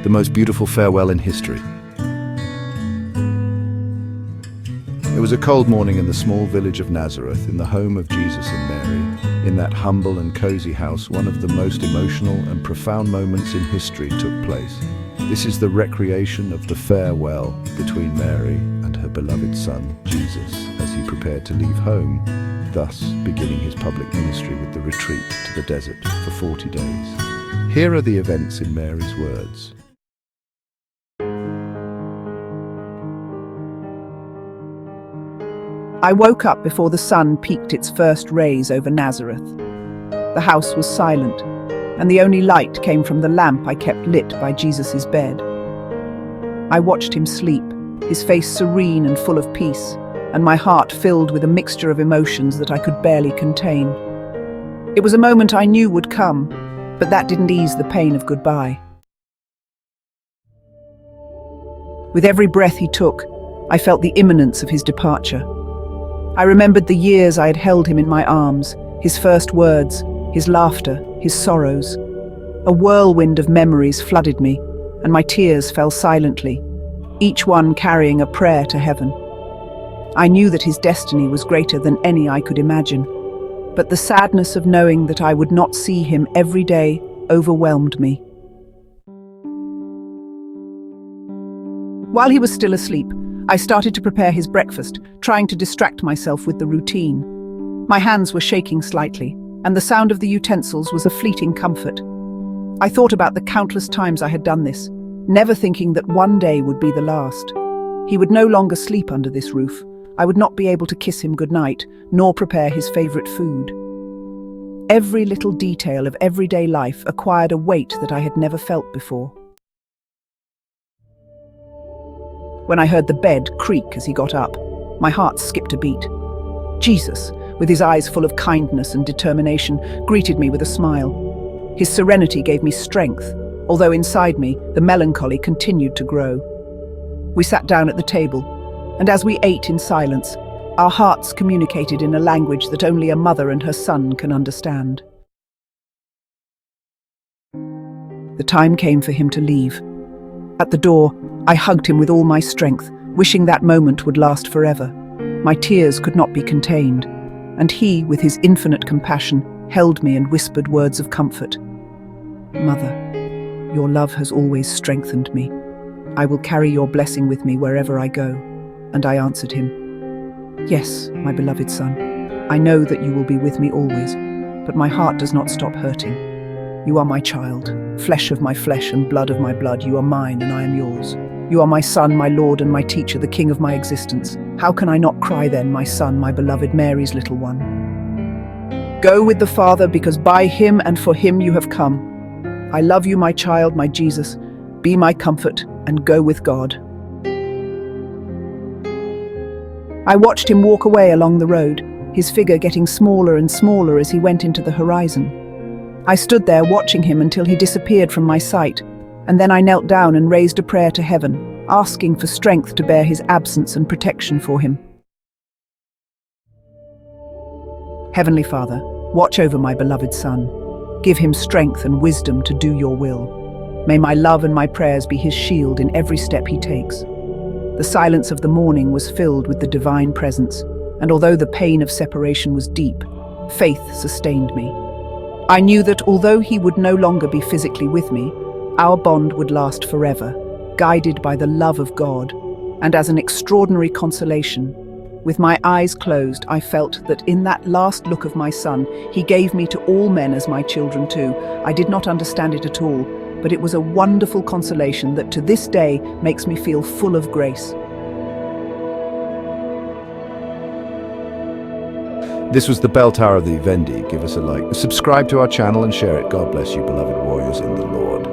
the most beautiful farewell in history. It was a cold morning in the small village of Nazareth, in the home of Jesus and Mary. In that humble and cozy house, one of the most emotional and profound moments in history took place. This is the recreation of the farewell between Mary and her beloved son, Jesus, as he prepared to leave home, thus beginning his public ministry with the retreat to the desert for 40 days. Here are the events in Mary's words. I woke up before the sun peeked its first rays over Nazareth. The house was silent, and the only light came from the lamp I kept lit by Jesus' bed. I watched him sleep, his face serene and full of peace, and my heart filled with a mixture of emotions that I could barely contain. It was a moment I knew would come, but that didn't ease the pain of goodbye. With every breath he took, I felt the imminence of his departure. I remembered the years I had held him in my arms, his first words, his laughter, his sorrows. A whirlwind of memories flooded me, and my tears fell silently, each one carrying a prayer to heaven. I knew that his destiny was greater than any I could imagine, but the sadness of knowing that I would not see him every day overwhelmed me. While he was still asleep, I started to prepare his breakfast, trying to distract myself with the routine. My hands were shaking slightly, and the sound of the utensils was a fleeting comfort. I thought about the countless times I had done this, never thinking that one day would be the last. He would no longer sleep under this roof. I would not be able to kiss him goodnight, nor prepare his favorite food. Every little detail of everyday life acquired a weight that I had never felt before. When I heard the bed creak as he got up, my heart skipped a beat. Jesus, with his eyes full of kindness and determination, greeted me with a smile. His serenity gave me strength, although inside me, the melancholy continued to grow. We sat down at the table, and as we ate in silence, our hearts communicated in a language that only a mother and her son can understand. The time came for him to leave. At the door, I hugged him with all my strength, wishing that moment would last forever. My tears could not be contained, and he, with his infinite compassion, held me and whispered words of comfort. "Mother, your love has always strengthened me. I will carry your blessing with me wherever I go." And I answered him, "Yes, my beloved son, I know that you will be with me always, but my heart does not stop hurting. You are my child, flesh of my flesh and blood of my blood. You are mine and I am yours. You are my son, my Lord and my teacher, the king of my existence. How can I not cry then, my son, my beloved Mary's little one? Go with the Father, because by him and for him you have come. I love you, my child, my Jesus. Be my comfort and go with God." I watched him walk away along the road, his figure getting smaller and smaller as he went into the horizon. I stood there watching him until he disappeared from my sight, and then I knelt down and raised a prayer to heaven, asking for strength to bear his absence and protection for him. Heavenly Father, watch over my beloved son. Give him strength and wisdom to do your will. May my love and my prayers be his shield in every step he takes. The silence of the morning was filled with the divine presence, and although the pain of separation was deep, faith sustained me. I knew that although he would no longer be physically with me, our bond would last forever, guided by the love of God, and as an extraordinary consolation, with my eyes closed, I felt that in that last look of my son, he gave me to all men as my children too. I did not understand it at all, but it was a wonderful consolation that to this day makes me feel full of grace. This was the Bell Tower of the Vivendi. Give us a like, subscribe to our channel and share it. God bless you, beloved warriors in the Lord.